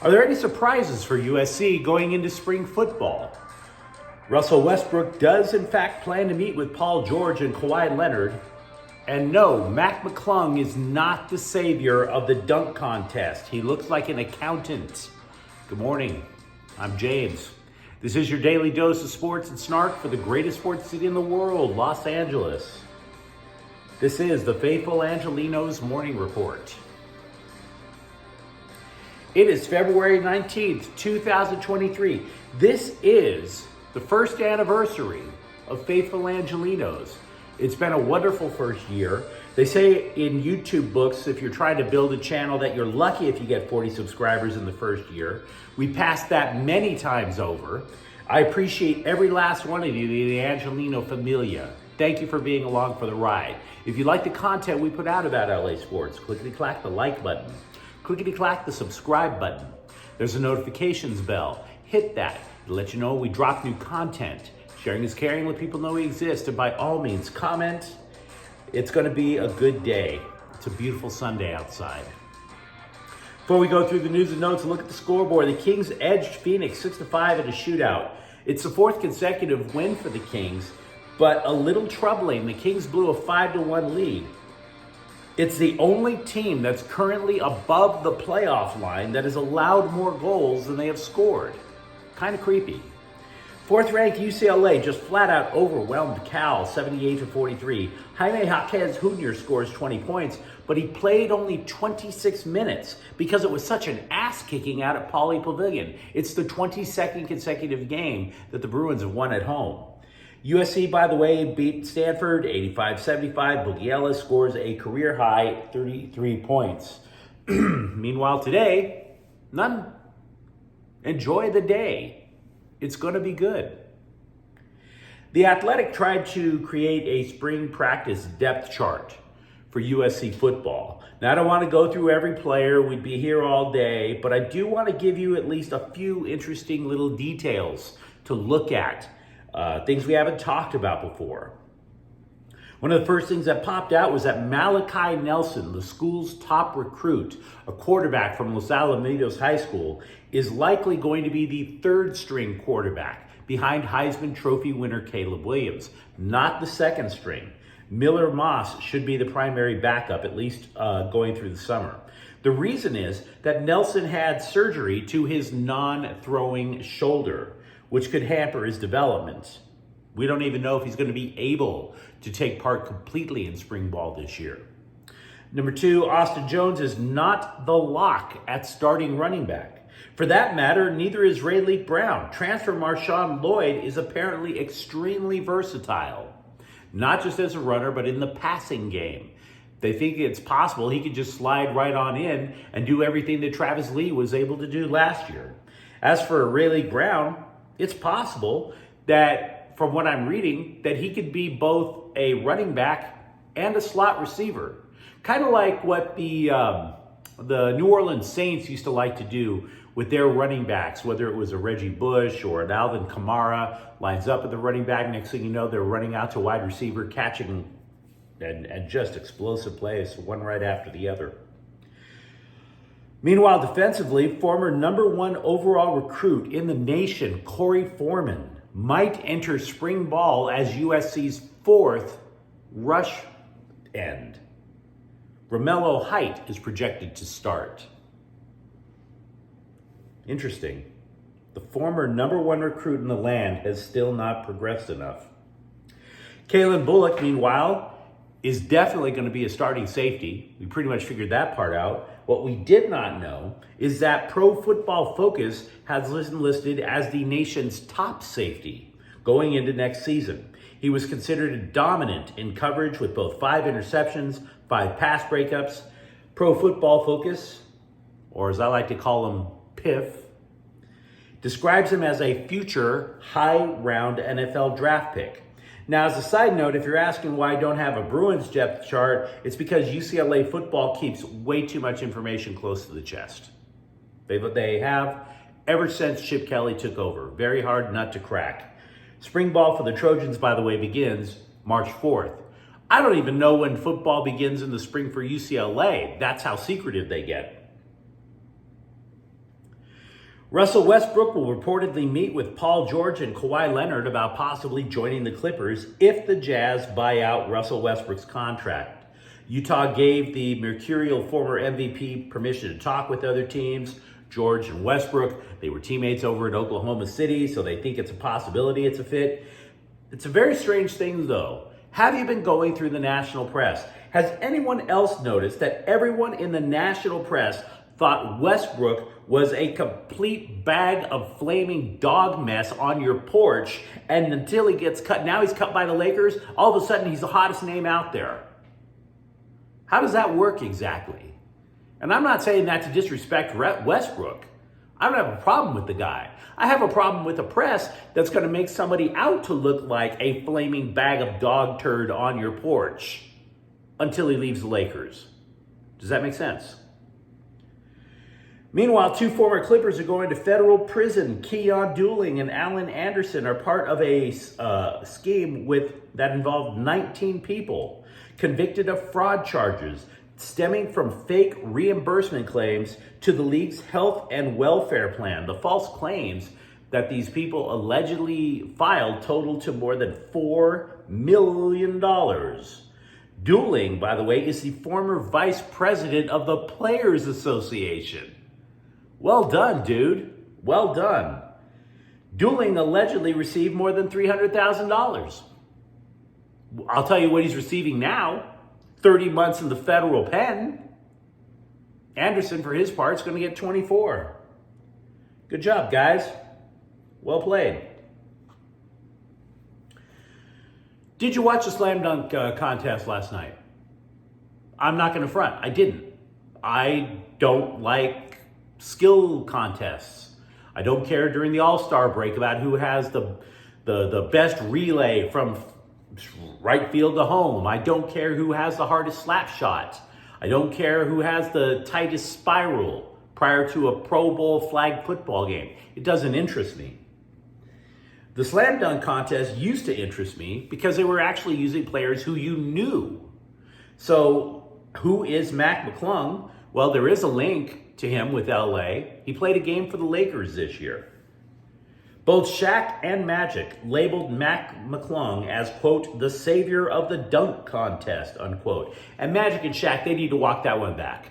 Are there any surprises for USC going into spring football? Russell Westbrook does in fact plan to meet with George and Kawhi Leonard. And no, Mac McClung is not the savior of the dunk contest. He looks like an accountant. Good morning, I'm James. This is your daily dose of sports and snark for the greatest sports city in the world, Los Angeles. This is the faithful Angelenos Morning Report. It is February 19th, 2023. This is the first anniversary of Faithful Angelenos. It's been a wonderful first year. They say in YouTube books, if you're trying to build a channel, that you're lucky if you get 40 subscribers in the first year. We passed that many times over. I appreciate every last one of you, the Angelino familia. Thank you for being along for the ride. If you like the content we put out about LA sports, clickety-clack the like button. Clickety-clack the subscribe button. There's a notifications bell. Hit that. It'll let you know when we drop new content. Sharing is caring. Let people know we exist. And by all means, comment. It's going to be a good day. It's a beautiful Sunday outside. Before we go through the news and notes and look at the scoreboard, the Kings edged Phoenix 6-5 in a shootout. It's the fourth consecutive win for the Kings, but a little troubling. The Kings blew a 5-1 lead. It's the only team that's currently above the playoff line that has allowed more goals than they have scored. Kind of creepy. Fourth-ranked UCLA just flat-out overwhelmed Cal 78-43. Jaime Jaquez Jr. scores 20 points, but he played only 26 minutes because it was such an ass-kicking out at Pauley Pavilion. It's the 22nd consecutive game that the Bruins have won at home. USC, by the way, beat Stanford 85-75. Boogie Ellis scores a career-high 33 points. Meanwhile, today, none. Enjoy the day. It's going to be good. The Athletic tried to create a spring practice depth chart for USC football. Now, I don't want to go through every player. We'd be here all day, but I do want to give you at least a few interesting little details to look at. Things we haven't talked about before. One of the first things that popped out was that Malachi Nelson, the school's top recruit, a quarterback from Los Alamitos High School, is likely going to be the third string quarterback behind Heisman Trophy winner Caleb Williams, not the second string. Miller Moss should be the primary backup, at least going through the summer. The reason is that Nelson had surgery to his non-throwing shoulder, which could hamper his development. We don't even know if he's going to be able to take part completely in spring ball this year. Number two, Austin Jones is not the lock at starting running back. For that matter, neither is Rayleigh Brown. Transfer Marshawn Lloyd is apparently extremely versatile, not just as a runner, but in the passing game. They think it's possible he could just slide right on in and do everything that Travis Lee was able to do last year. As for Rayleigh Brown, it's possible that, from what I'm reading, that he could be both a running back and a slot receiver. Kind of like what the New Orleans Saints used to like to do with their running backs, whether it was a Reggie Bush or an Alvin Kamara, lines up at the running back. Next thing you know, they're running out to wide receiver, catching and just explosive plays, one right after the other. Meanwhile, defensively, former number one overall recruit in the nation, Corey Foreman, might enter spring ball as USC's fourth rush end. Romello Height is projected to start. Interesting. The former number one recruit in the land has still not progressed enough. Kalen Bullock, meanwhile, is definitely going to be a starting safety. We pretty much figured that part out. What we did not know is that Pro Football Focus has listed as the nation's top safety going into next season. He was considered dominant in coverage with both 5 interceptions, 5 pass breakups. Pro Football Focus, or as I like to call him, PIF, describes him as a future high-round NFL draft pick. Now, as a side note, if you're asking why I don't have a Bruins depth chart, it's because UCLA football keeps way too much information close to the chest. They have ever since Chip Kelly took over. Very hard nut to crack. Spring ball for the Trojans, by the way, begins March 4th. I don't even know when football begins in the spring for UCLA. That's how secretive they get. Russell Westbrook will reportedly meet with George and Kawhi Leonard about possibly joining the Clippers if the Jazz buy out Russell Westbrook's contract. Utah gave the mercurial former MVP permission to talk with other teams. George and Westbrook, they were teammates over in Oklahoma City, so they think it's a possibility it's a fit. It's a very strange thing, though. Have you been going through the national press? Has anyone else noticed that everyone in the national press thought Westbrook was a complete bag of flaming dog mess on your porch, and until he gets cut, now he's cut by the Lakers, all of a sudden he's the hottest name out there? How does that work exactly? And I'm not saying that to disrespect Westbrook. I don't have a problem with the guy. I have a problem with the press that's going to make somebody out to look like a flaming bag of dog turd on your porch until he leaves the Lakers. Does that make sense? Meanwhile, two former Clippers are going to federal prison. Keon Dooling and Alan Anderson are part of a scheme that involved 19 people convicted of fraud charges stemming from fake reimbursement claims to the league's health and welfare plan. The false claims that these people allegedly filed totaled to more than $4 million. Dooling, by the way, is the former vice president of the Players Association. Well done, dude. Well done. Dooling allegedly received more than $300,000. I'll tell you what he's receiving now. 30 months in the federal pen. Anderson, for his part, is going to get 24. Good job, guys. Well played. Did you watch the slam dunk contest last night? I'm not going to front. I didn't. I don't like skill contests. I don't care during the All-Star break about who has the best relay from right field to home. I don't care who has the hardest slap shot. I don't care who has the tightest spiral prior to a Pro Bowl flag football game. It doesn't interest me. The slam dunk contest used to interest me because they were actually using players who you knew. So who is Mac McClung? Well, there is a link to him with LA. He played a game for the Lakers this year. Both Shaq and Magic labeled Mac McClung as, quote, the savior of the dunk contest, unquote. And Magic and Shaq, they need to walk that one back.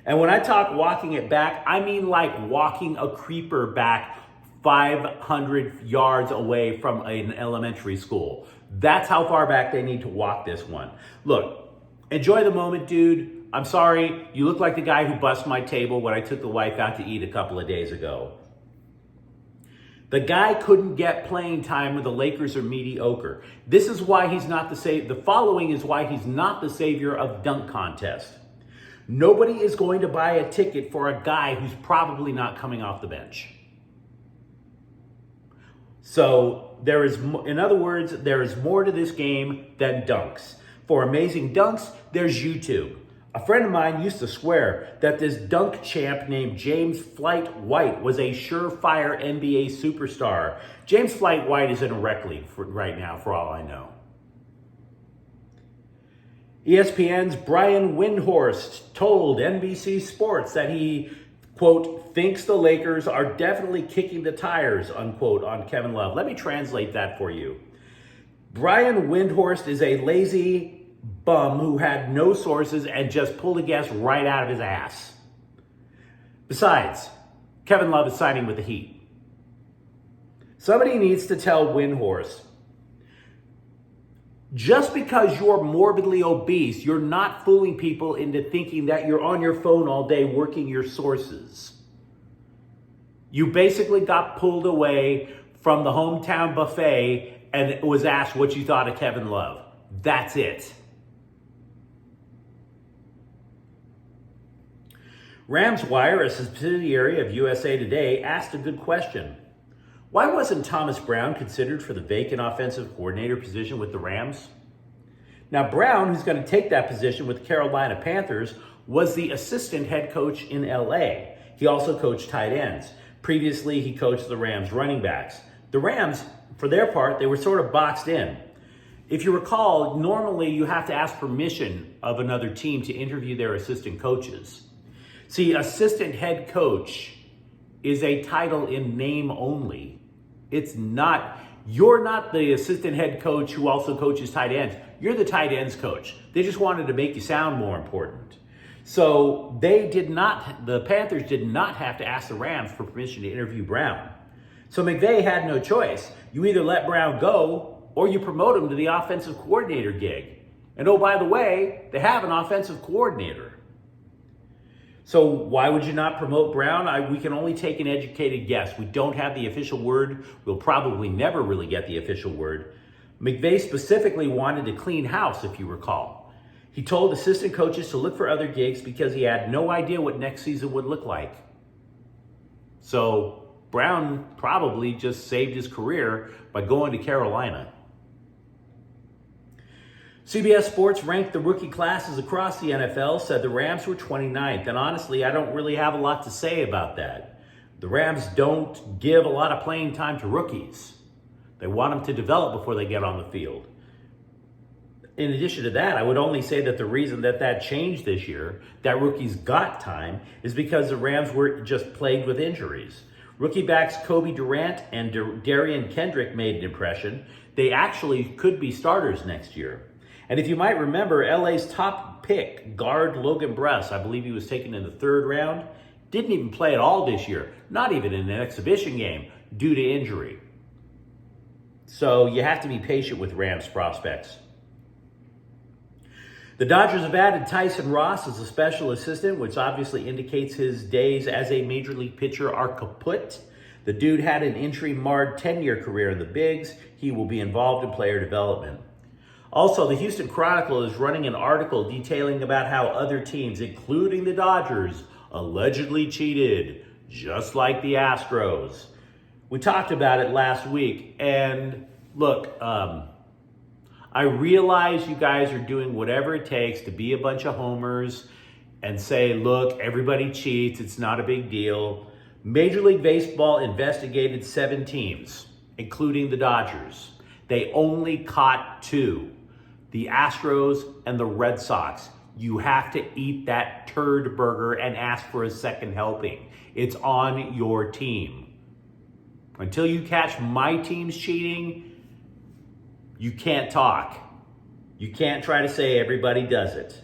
And when I talk walking it back, I mean like walking a creeper back 500 yards away from an elementary school. That's how far back they need to walk this one. Look, enjoy the moment, dude. I'm sorry, you look like the guy who busted my table when I took the wife out to eat a couple of days ago. The guy couldn't get playing time when the Lakers are mediocre. This is why he's not the following is why he's not the savior of dunk contest. Nobody is going to buy a ticket for a guy who's probably not coming off the bench. So in other words, there is more to this game than dunks. For amazing dunks, there's YouTube. A friend of mine used to swear that this dunk champ named James Flight White was a surefire NBA superstar. James Flight White is in a rec league right now, for all I know. ESPN's Brian Windhorst told NBC Sports that he, quote, thinks the Lakers are definitely kicking the tires, unquote, on Kevin Love. Let me translate that for you. Brian Windhorst is a lazy bum who had no sources and just pulled a guess right out of his ass. Besides, Kevin Love is signing with the Heat. Somebody needs to tell Windhorst, just because you're morbidly obese, you're not fooling people into thinking that you're on your phone all day working your sources. You basically got pulled away from the hometown buffet and was asked what you thought of Kevin Love. That's it. Rams Wire, a subsidiary of USA Today, asked a good question. Why wasn't Thomas Brown considered for the vacant offensive coordinator position with the Rams? Now, Brown, who's going to take that position with the Carolina Panthers, was the assistant head coach in LA. He also coached tight ends. Previously, he coached the Rams running backs. The Rams, for their part, they were sort of boxed in. If you recall, normally you have to ask permission of another team to interview their assistant coaches. See, assistant head coach is a title in name only. It's not, you're not the assistant head coach who also coaches tight ends. You're the tight ends coach. They just wanted to make you sound more important. So the Panthers did not have to ask the Rams for permission to interview Brown. So McVay had no choice. You either let Brown go or you promote him to the offensive coordinator gig. And oh, by the way, they have an offensive coordinator. So why would you not promote Brown? We can only take an educated guess. We don't have the official word. We'll probably never really get the official word. McVay specifically wanted to clean house, if you recall. He told assistant coaches to look for other gigs because he had no idea what next season would look like. So Brown probably just saved his career by going to Carolina. CBS Sports ranked the rookie classes across the NFL, said the Rams were 29th. And honestly, I don't really have a lot to say about that. The Rams don't give a lot of playing time to rookies. They want them to develop before they get on the field. In addition to that, I would only say that the reason that changed this year, that rookies got time, is because the Rams were just plagued with injuries. Rookie backs Kobe Durant and Darian Kendrick made an impression. They actually could be starters next year. And if you might remember, LA's top pick, guard Logan Bruss, I believe he was taken in the 3rd round, didn't even play at all this year, not even in an exhibition game, due to injury. So you have to be patient with Rams prospects. The Dodgers have added Tyson Ross as a special assistant, which obviously indicates his days as a major league pitcher are kaput. The dude had an injury-marred 10-year career in the bigs. He will be involved in player development. Also, the Houston Chronicle is running an article detailing about how other teams, including the Dodgers, allegedly cheated, just like the Astros. We talked about it last week, and look, I realize you guys are doing whatever it takes to be a bunch of homers and say, look, everybody cheats, it's not a big deal. Major League Baseball investigated 7 teams, including the Dodgers. They only caught 2, the Astros and the Red Sox. You have to eat that turd burger and ask for a second helping. It's on your team. Until you catch my team's cheating, you can't talk. You can't try to say everybody does it.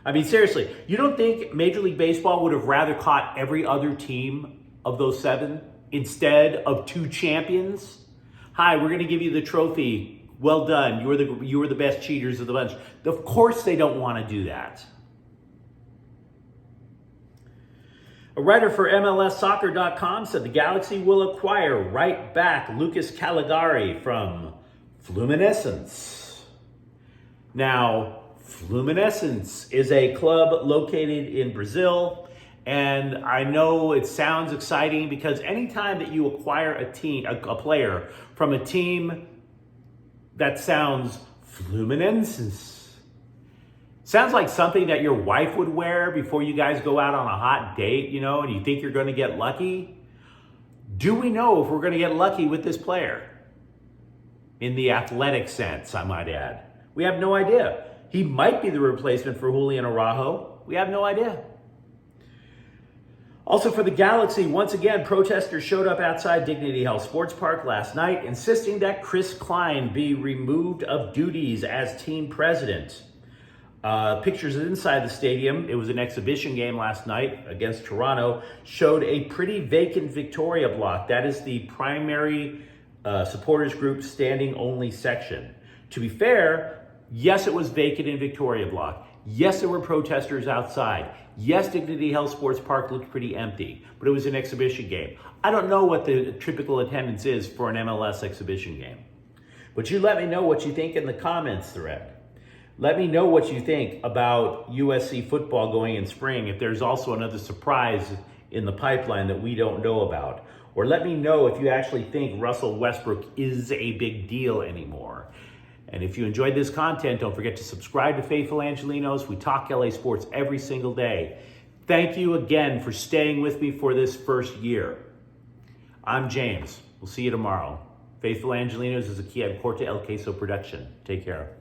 I mean, seriously, you don't think Major League Baseball would have rather caught every other team of those 7 instead of 2 champions? Hi, we're going to give you the trophy. Well done. You were the best cheaters of the bunch. Of course they don't want to do that. A writer for MLSsoccer.com said the Galaxy will acquire right back Lucas Caligari from Fluminense. Now, Fluminense is a club located in Brazil, and I know it sounds exciting because anytime that you acquire a player from a team that sounds Fluminense, sounds like something that your wife would wear before you guys go out on a hot date, and you think you're going to get lucky. Do we know if we're going to get lucky with this player? In the athletic sense, I might add. We have no idea. He might be the replacement for Julian Araujo. We have no idea. Also for the Galaxy, once again, protesters showed up outside Dignity Health Sports Park last night, insisting that Chris Klein be removed of duties as team president. Pictures inside the stadium, it was an exhibition game last night against Toronto, showed a pretty vacant Victoria block. That is the primary supporters group standing only section. To be fair, yes, it was vacant in Victoria Block. Yes, there were protesters outside. Yes, Dignity Health Sports Park looked pretty empty, but it was an exhibition game. I don't know what the typical attendance is for an MLS exhibition game. But you let me know what you think in the comments thread. Let me know what you think about USC football going in spring, if there's also another surprise in the pipeline that we don't know about. Or let me know if you actually think Russell Westbrook is a big deal anymore. And if you enjoyed this content, don't forget to subscribe to Faithful Angelenos. We talk LA sports every single day. Thank you again for staying with me for this first year. I'm James. We'll see you tomorrow. Faithful Angelenos is a Kia Corte El Queso production. Take care.